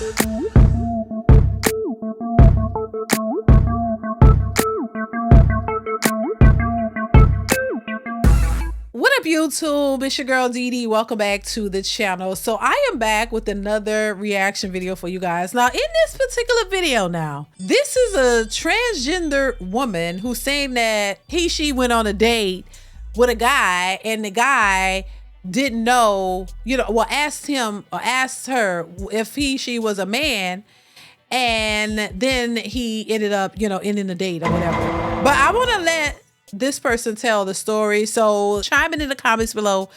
What up, YouTube? It's your girl DeeDee. Welcome back to the channel. So I am back with another reaction video for you guys. Now, in this particular video this is a transgender woman who's saying that she went on a date with a guy, and the guy didn't know, asked her if she was a man, and then he ended up, ending the date or whatever. But I want to let this person tell the story. So chime in the comments below.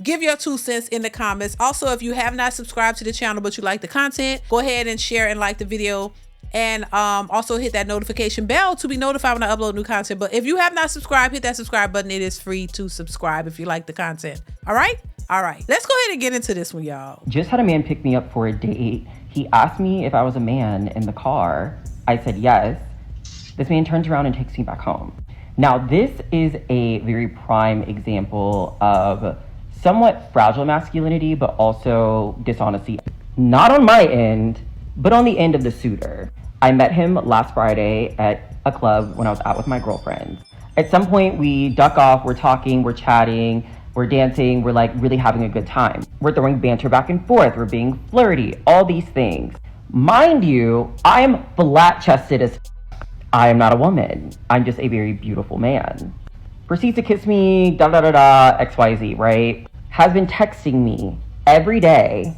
Give your 2 cents in the comments. Also, if you have not subscribed to the channel but you like the content, go ahead and share and like the video. And also hit that notification bell to be notified when I upload new content. But if you have not subscribed, hit that subscribe button. It is free to subscribe if you like the content. All right? All right. Let's go ahead and get into this one, y'all. Just had a man pick me up for a date. He asked me if I was a man in the car. I said yes. This man turns around and takes me back home. Now, this is a very prime example of somewhat fragile masculinity, but also dishonesty. Not on my end, but on the end of the suitor. I met him last Friday at a club when I was out with my girlfriend. At some point, we duck off, we're talking, we're chatting, we're dancing, we're like really having a good time. We're throwing banter back and forth, we're being flirty, all these things. Mind you, I am flat-chested as I am not a woman. I'm just a very beautiful man. Proceeds to kiss me, XYZ, right? Has been texting me every day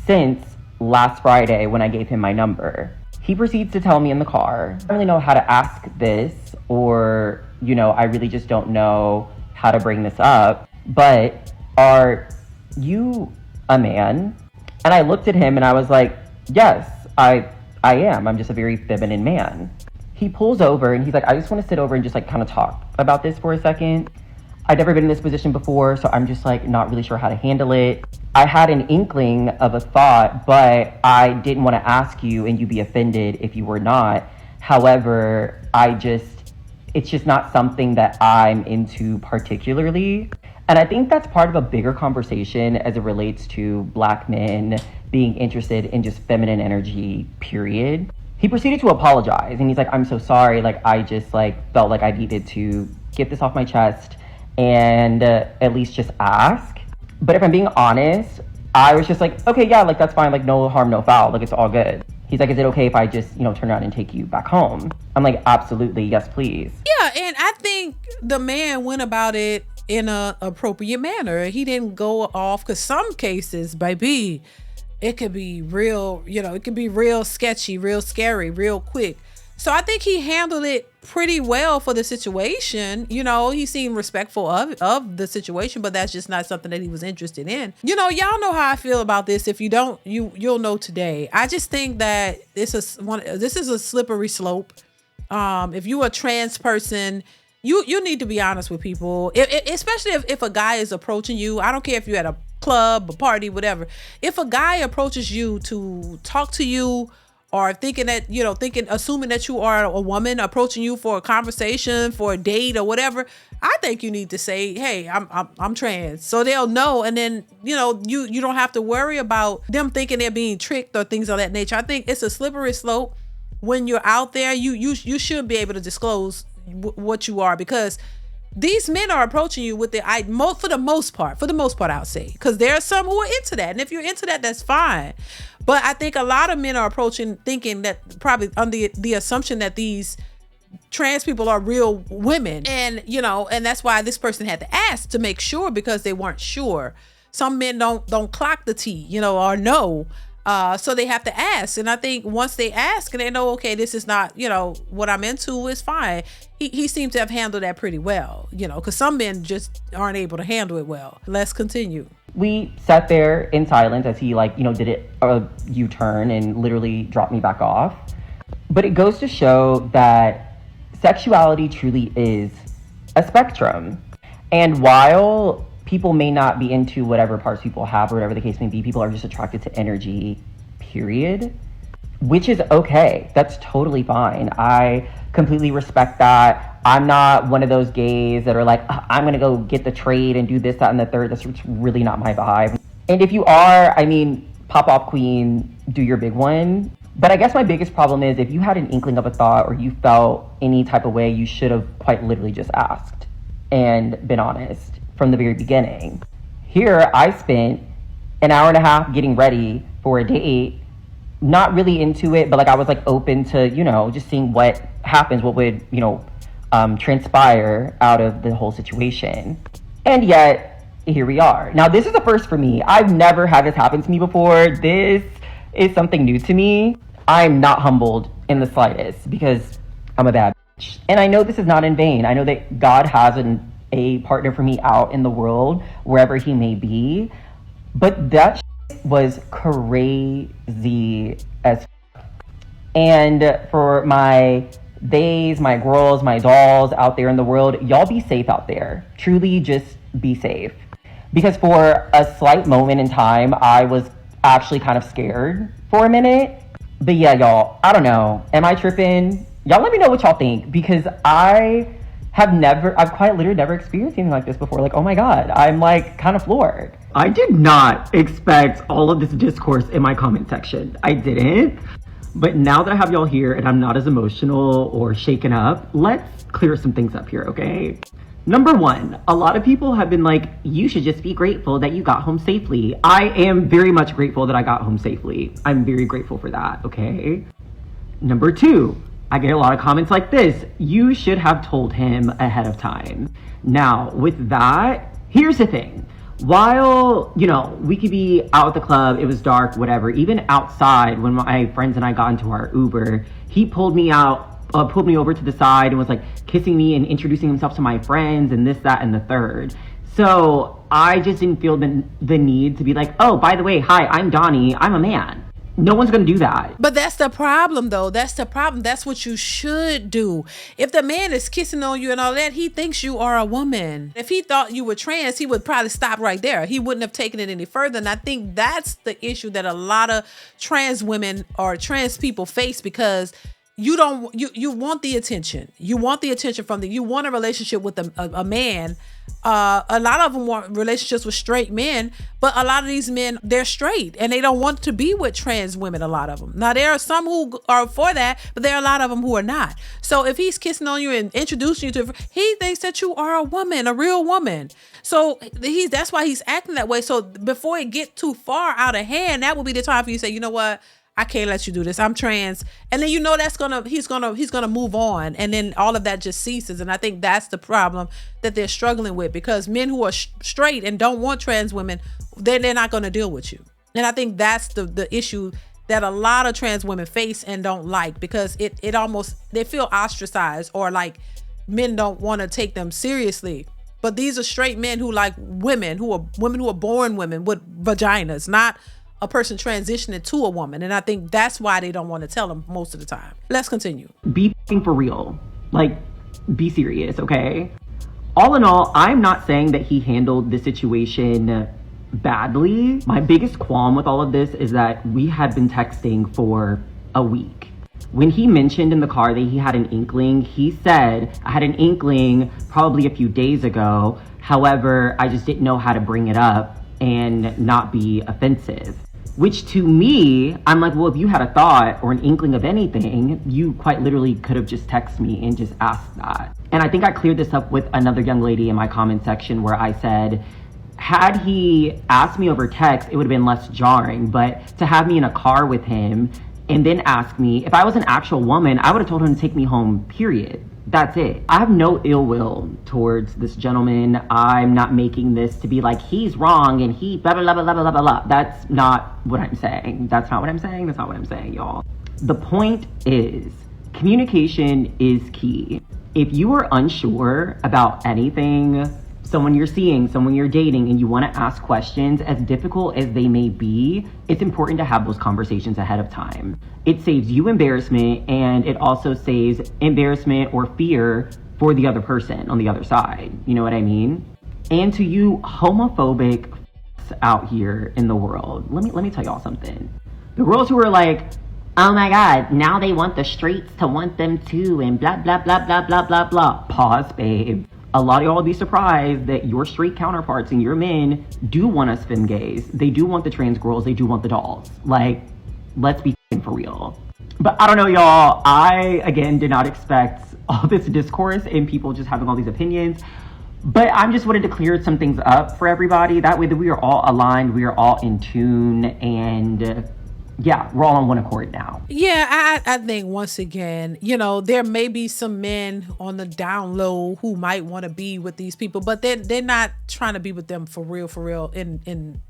since last Friday when I gave him my number. He proceeds to tell me in the car, I don't really know how to ask this, or, I really just don't know how to bring this up, but are you a man? And I looked at him and I was like, yes, I am. I'm just a very feminine man. He pulls over and he's like, I just want to sit over and just like kind of talk about this for a second. I've never been in this position before, so I'm just like not really sure how to handle it. I had an inkling of a thought, but I didn't want to ask you and you be offended if you were not. However, it's just not something that I'm into particularly. And I think that's part of a bigger conversation as it relates to Black men being interested in just feminine energy, period. He proceeded to apologize and he's like, I'm so sorry. Like, I just felt like I needed to get this off my chest and at least just ask. But if I'm being honest, I was just like, okay, yeah, that's fine. No harm, no foul. It's all good. He's like, is it okay if I just, turn around and take you back home? I'm like, absolutely. Yes, please. Yeah. And I think the man went about it in a appropriate manner. He didn't go off, because some cases, baby, it could be real, it could be real sketchy, real scary, real quick. So I think he handled it pretty well for the situation. He seemed respectful of the situation, but that's just not something that he was interested in. Y'all know how I feel about this. If you don't, you'll know today. I just think that this is a slippery slope. If you're a trans person, you need to be honest with people, especially if a guy is approaching you. I don't care if you're at a club, a party, whatever. If a guy approaches you to talk to you, or assuming that you are a woman, approaching you for a conversation, for a date or whatever, I think you need to say, hey, I'm trans, so they'll know. And then, you don't have to worry about them thinking they're being tricked or things of that nature. I think it's a slippery slope. When you're out there, you should be able to disclose what you are, because these men are approaching you with for the most part, I would say, because there are some who are into that. And if you're into that, that's fine. But I think a lot of men are approaching thinking that, probably under the assumption that these trans people are real women. And, and that's why this person had to ask to make sure, because they weren't sure. Some men don't clock the T, or know. So they have to ask. And I think once they ask and they know, okay, this is not, what I'm into, is fine. He seemed to have handled that pretty well, because some men just aren't able to handle it well. Let's continue. We sat there in silence as he did a U-turn and literally dropped me back off. But it goes to show that sexuality truly is a spectrum. And while people may not be into whatever parts people have, or whatever the case may be, people are just attracted to energy, period. Which is okay. That's totally fine. I completely respect that. I'm not one of those gays that are like, I'm gonna go get the trade and do this, that, and the third. That's really not my vibe. And if you are, I mean, pop off queen, do your big one. But I guess my biggest problem is if you had an inkling of a thought or you felt any type of way, you should have quite literally just asked and been honest from the very beginning. Here, I spent an hour and a half getting ready for a date, not really into it, but like I was like open to, just seeing what happens, what would, transpire out of the whole situation. And yet, here we are. Now, this is a first for me. I've never had this happen to me before. This is something new to me. I'm not humbled in the slightest because I'm a bad bitch. And I know this is not in vain. I know that God has a partner for me out in the world, wherever he may be. But that was crazy as And for my theys, my girls, my dolls out there in the world, y'all be safe out there. Truly just be safe. Because for a slight moment in time, I was actually kind of scared for a minute. But yeah, y'all, I don't know. Am I tripping? Y'all let me know what y'all think, because I've quite literally never experienced anything like this before. Like, oh my God, I'm like kind of floored. I did not expect all of this discourse in my comment section. I didn't. But now that I have y'all here and I'm not as emotional or shaken up, let's clear some things up here, okay? Number one, a lot of people have been like, you should just be grateful that you got home safely. I am very much grateful that I got home safely. I'm very grateful for that, okay? Number two, I get a lot of comments like this. You should have told him ahead of time. Now, with that, here's the thing. While, we could be out at the club, it was dark, whatever, even outside when my friends and I got into our Uber, he pulled me over to the side and was like kissing me and introducing himself to my friends and this, that, and the third. So I just didn't feel the need to be like, oh, by the way, hi, I'm Donnie, I'm a man. No one's going to do that. But that's the problem, though. That's the problem. That's what you should do. If the man is kissing on you and all that, he thinks you are a woman. If he thought you were trans, he would probably stop right there. He wouldn't have taken it any further. And I think that's the issue that a lot of trans women or trans people face, because you want the attention. You want the attention you want a relationship with a man. A lot of them want relationships with straight men, but a lot of these men, they're straight and they don't want to be with trans women, a lot of them. Now, there are some who are for that, but there are a lot of them who are not. So if he's kissing on you and introducing you to, he thinks that you are a woman, a real woman. So that's why he's acting that way. So before it get too far out of hand, that would be the time for you to say, you know what? I can't let you do this. I'm trans. And then he's gonna move on. And then all of that just ceases. And I think that's the problem that they're struggling with, because men who are straight and don't want trans women, they're not gonna deal with you. And I think that's the issue that a lot of trans women face and don't like, because it almost, they feel ostracized, or like men don't want to take them seriously. But these are straight men who like women who are born women with vaginas, not a person transitioning to a woman. And I think that's why they don't want to tell them most of the time. Let's continue. Be for real. Like, be serious, okay? All in all, I'm not saying that he handled the situation badly. My biggest qualm with all of this is that we had been texting for a week. When he mentioned in the car that he had an inkling, he said, I had an inkling probably a few days ago. However, I just didn't know how to bring it up and not be offensive. Which to me, I'm like, well, if you had a thought or an inkling of anything, you quite literally could have just texted me and just asked that. And I think I cleared this up with another young lady in my comment section, where I said, had he asked me over text, it would have been less jarring. But to have me in a car with him and then ask me, if I was an actual woman, I would have told him to take me home, period. That's it. I have no ill will towards this gentleman. I'm not making this to be like he's wrong and he blah, blah, blah, blah, blah, blah, blah. That's not what I'm saying. That's not what I'm saying, y'all. The point is, communication is key. If you are unsure about anything, someone you're seeing, someone you're dating, and you want to ask questions, as difficult as they may be, it's important to have those conversations ahead of time. It saves you embarrassment, and it also saves embarrassment or fear for the other person on the other side. You know what I mean? And to you homophobic out here in the world, let me tell y'all something. The girls who are like, oh my God, now they want the straights to want them too, and blah, blah, blah, blah, blah, blah, blah. Pause, babe. A lot of y'all will be surprised that your straight counterparts and your men do want us femme gays. They do want the trans girls. They do want the dolls. Like, let's be for real. But I don't know, y'all. I, again, did not expect all this discourse and people just having all these opinions. But I'm just wanted to clear some things up for everybody. That way that we are all aligned, we are all in tune, and yeah, we're all on one accord now. Yeah, I think once again, there may be some men on the down low who might want to be with these people, but they're not trying to be with them for real, in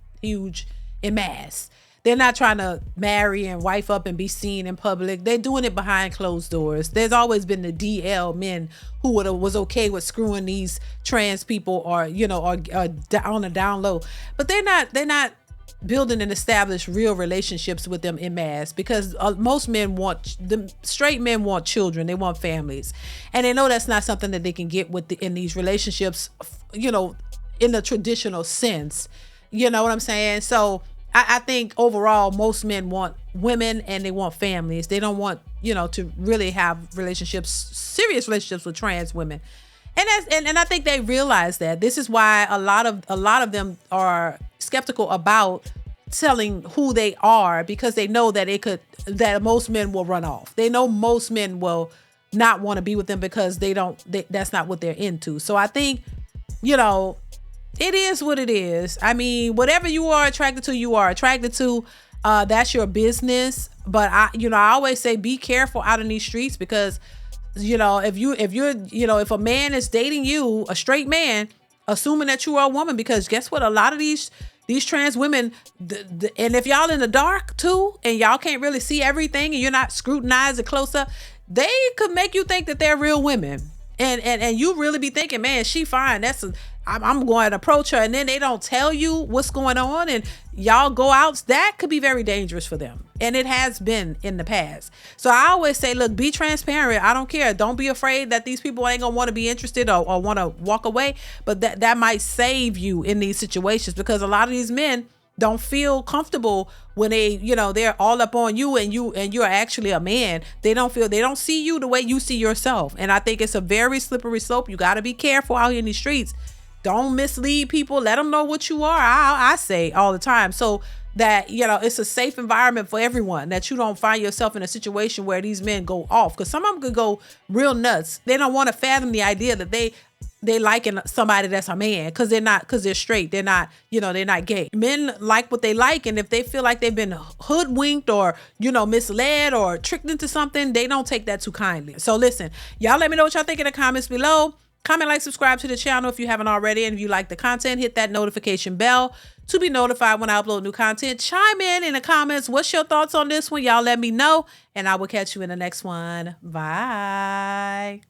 mass. They're not trying to marry and wife up and be seen in public. They're doing it behind closed doors. There's always been the DL men who was okay with screwing these trans people or on a down low. But they're not building and establish real relationships with them in mass, because most men straight men want children. They want families. And they know that's not something that they can get in these relationships, in the traditional sense. You know what I'm saying? So I think overall, most men want women and they want families. They don't want, to really have serious relationships with trans women. And I think they realize that. This is why a lot of them are skeptical about telling who they are, because they know that most men will run off. They know most men will not want to be with them because that's not what they're into. So I think, it is what it is. I mean, whatever you are attracted to, you are attracted to. That's your business. But I always say be careful out in these streets, because if a man is dating you, a straight man, assuming that you are a woman, because guess what? A lot of these trans women, and if y'all in the dark too, and y'all can't really see everything, and you're not scrutinized it close up, they could make you think that they're real women, and you really be thinking, man, she fine. I'm going to approach her, and then they don't tell you what's going on, and y'all go out. That could be very dangerous for them, and it has been in the past. So I always say, look, be transparent. I don't care. Don't be afraid that these people ain't gonna want to be interested or want to walk away, but that might save you in these situations, because a lot of these men don't feel comfortable when they're all up on you and you're actually a man. They don't see you the way you see yourself, and I think it's a very slippery slope. You got to be careful out here in these streets. Don't mislead people. Let them know what you are. I say all the time, so that it's a safe environment for everyone, that you don't find yourself in a situation where these men go off, because some of them could go real nuts. They don't want to fathom the idea that they liking somebody that's a man, because they're straight. They're not they're not gay. Men like what they like, and if they feel like they've been hoodwinked or misled or tricked into something, they don't take that too kindly. So listen, y'all, let me know what y'all think in the comments below. Comment, like, subscribe to the channel if you haven't already. And if you like the content, hit that notification bell to be notified when I upload new content. Chime in the comments. What's your thoughts on this one? Y'all let me know. And I will catch you in the next one. Bye.